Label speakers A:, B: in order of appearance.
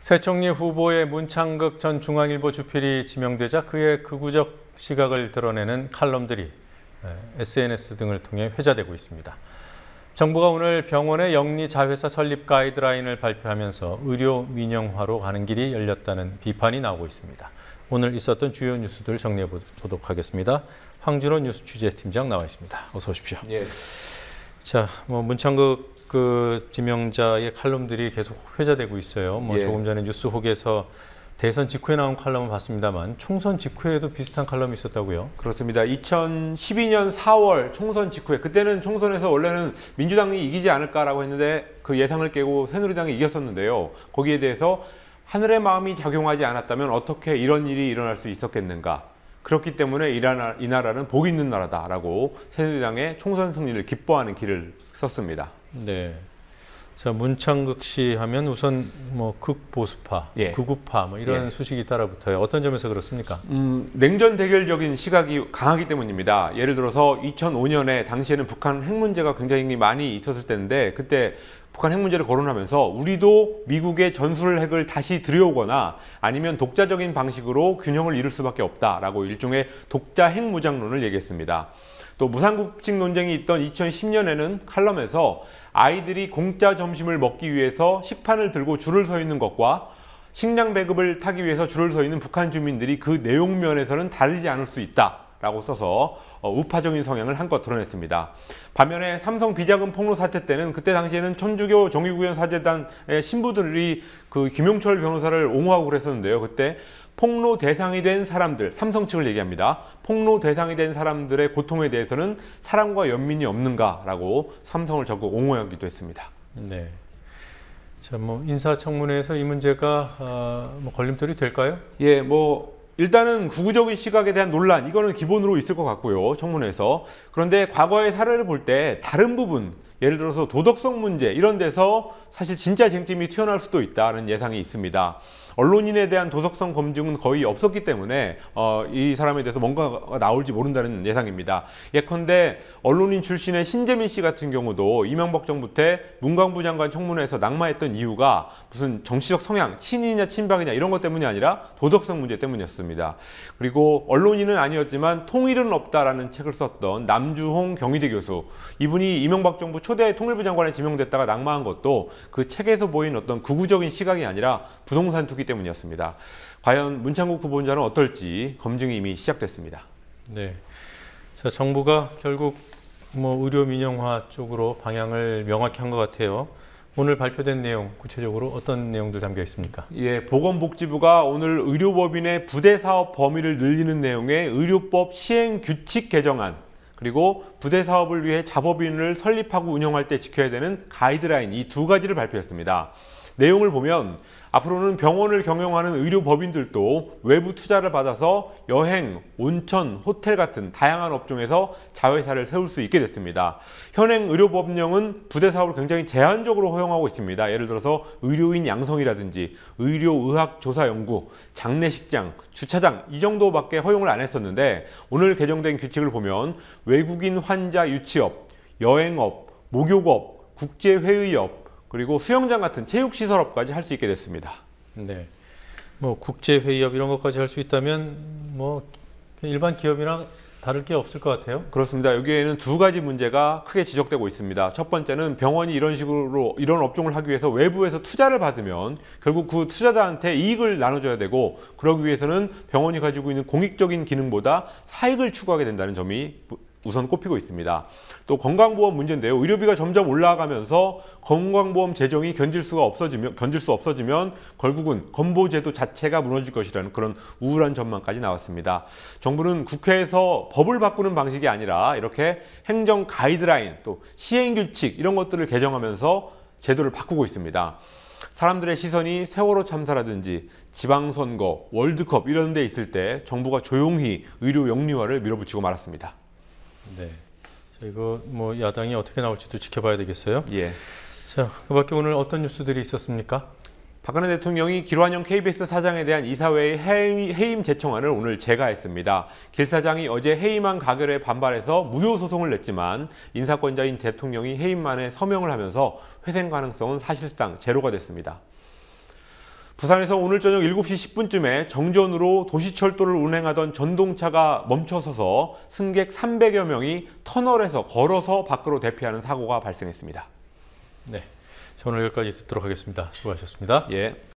A: 새 총리 후보의 문창극 전 중앙일보 주필이 지명되자 그의 극우적 시각을 드러내는 칼럼들이 SNS 등을 통해 회자되고 있습니다. 정부가 오늘 병원의 영리자회사 설립 가이드라인을 발표하면서 의료 민영화로 가는 길이 열렸다는 비판이 나오고 있습니다. 오늘 있었던 주요 뉴스들 정리해 보도록 하겠습니다. 황준호 뉴스 취재팀장 나와 있습니다. 어서 오십시오.
B: 예.
A: 자, 문창극 지명자의 칼럼들이 계속 회자되고 있어요.
B: 예.
A: 조금 전에 뉴스혹에서 대선 직후에 나온 칼럼을 봤습니다만 총선 직후에도 비슷한 칼럼이 있었다고요?
B: 그렇습니다. 2012년 4월 총선 직후에, 그때는 총선에서 원래는 민주당이 이기지 않을까라고 했는데 그 예상을 깨고 새누리당이 이겼었는데요. 거기에 대해서 하늘의 마음이 작용하지 않았다면 어떻게 이런 일이 일어날 수 있었겠는가. 그렇기 때문에 이 나라는 복 있는 나라다라고 새누리당의 총선 승리를 기뻐하는 길을 썼습니다.
A: 네. 자, 문창극 씨 하면 우선 극보수파,
B: 예.
A: 극우파 이런 수식이 따라붙어요. 어떤 점에서 그렇습니까?
B: 냉전 대결적인 시각이 강하기 때문입니다. 예를 들어서 2005년에 당시에는 북한 핵 문제가 굉장히 많이 있었을 때인데, 그때 북한 핵 문제를 거론하면서 우리도 미국의 전술 핵을 다시 들여오거나 아니면 독자적인 방식으로 균형을 이룰 수밖에 없다라고 일종의 독자 핵 무장론을 얘기했습니다. 또 무상급식 논쟁이 있던 2010년에는 칼럼에서 아이들이 공짜 점심을 먹기 위해서 식판을 들고 줄을 서 있는 것과 식량 배급을 타기 위해서 줄을 서 있는 북한 주민들이 그 내용면에서는 다르지 않을 수 있다라고 써서 우파적인 성향을 한껏 드러냈습니다. 반면에 삼성 비자금 폭로 사태 때는 그때 당시에는 천주교 정의구현 사재단의 신부들이 그 김용철 변호사를 옹호하고 그랬었는데요. 그때 폭로 대상이 된 사람들, 삼성 측을 얘기합니다. 폭로 대상이 된 사람들의 고통에 대해서는 사랑과 연민이 없는가라고 삼성을 적극 옹호하기도 했습니다.
A: 네. 자, 인사청문회에서 이 문제가 걸림돌이 될까요?
B: 예, 일단은 극우적인 시각에 대한 논란, 이거는 기본으로 있을 것 같고요, 청문회에서. 그런데 과거의 사례를 볼 때 다른 부분, 예를 들어서 도덕성 문제 이런 데서 사실 진짜 쟁점이 튀어나올 수도 있다는 예상이 있습니다. 언론인에 대한 도덕성 검증은 거의 없었기 때문에 이 사람에 대해서 뭔가가 나올지 모른다는 예상입니다. 예컨대 언론인 출신의 신재민 씨 같은 경우도 이명박 정부 때 문광부 장관 청문회에서 낙마했던 이유가 무슨 정치적 성향, 친이냐 친박이냐 이런 것 때문이 아니라 도덕성 문제 때문이었습니다. 그리고 언론인은 아니었지만 통일은 없다라는 책을 썼던 남주홍 경희대 교수, 이분이 이명박 정부 초대 통일부 장관에 지명됐다가 낙마한 것도 그 책에서 보인 어떤 극우적인 시각이 아니라 부동산 투기 때문이었습니다. 과연 문창극 후보자는 어떨지 검증이 이미 시작됐습니다.
A: 네. 자, 정부가 결국 의료 민영화 쪽으로 방향을 명확히 한 것 같아요. 오늘 발표된 내용 구체적으로 어떤 내용들 담겨 있습니까?
B: 예, 보건복지부가 오늘 의료법인의 부대사업 범위를 늘리는 내용의 의료법 시행규칙 개정안, 그리고 부대사업을 위해 자법인을 설립하고 운영할 때 지켜야 되는 가이드라인, 이 두 가지를 발표했습니다. 내용을 보면 앞으로는 병원을 경영하는 의료법인들도 외부 투자를 받아서 여행, 온천, 호텔 같은 다양한 업종에서 자회사를 세울 수 있게 됐습니다. 현행 의료법령은 부대사업을 굉장히 제한적으로 허용하고 있습니다. 예를 들어서 의료인 양성이라든지 의료의학조사연구, 장례식장, 주차장 이 정도밖에 허용을 안 했었는데, 오늘 개정된 규칙을 보면 외국인 환자 유치업, 여행업, 목욕업, 국제회의업, 그리고 수영장 같은 체육시설업까지 할 수 있게 됐습니다.
A: 네. 국제회의업 이런 것까지 할 수 있다면 일반 기업이랑 다를 게 없을 것 같아요.
B: 그렇습니다. 여기에는 두 가지 문제가 크게 지적되고 있습니다. 첫 번째는 병원이 이런 식으로 이런 업종을 하기 위해서 외부에서 투자를 받으면 결국 그 투자자한테 이익을 나눠줘야 되고, 그러기 위해서는 병원이 가지고 있는 공익적인 기능보다 사익을 추구하게 된다는 점이 우선 꼽히고 있습니다. 또 건강보험 문제인데요. 의료비가 점점 올라가면서 건강보험 재정이 견딜 수 없어지면 결국은 건보제도 자체가 무너질 것이라는 그런 우울한 전망까지 나왔습니다. 정부는 국회에서 법을 바꾸는 방식이 아니라 이렇게 행정 가이드라인, 또 시행규칙 이런 것들을 개정하면서 제도를 바꾸고 있습니다. 사람들의 시선이 세월호 참사라든지 지방선거, 월드컵 이런 데 있을 때 정부가 조용히 의료 영리화를 밀어붙이고 말았습니다.
A: 네. 자, 이거 야당이 어떻게 나올지도 지켜봐야 되겠어요.
B: 예.
A: 자, 그밖에 오늘 어떤 뉴스들이 있었습니까?
B: 박근혜 대통령이 길환영 KBS 사장에 대한 이사회의 해임 재청안을 오늘 제거했습니다. 길 사장이 어제 해임안 가결에 반발해서 무효 소송을 냈지만 인사권자인 대통령이 해임안에 서명을 하면서 회생 가능성은 사실상 제로가 됐습니다. 부산에서 오늘 저녁 7시 10분쯤에 정전으로 도시철도를 운행하던 전동차가 멈춰서서 승객 300여 명이 터널에서 걸어서 밖으로 대피하는 사고가 발생했습니다.
A: 네, 오늘 여기까지 듣도록 하겠습니다. 수고하셨습니다.
B: 예.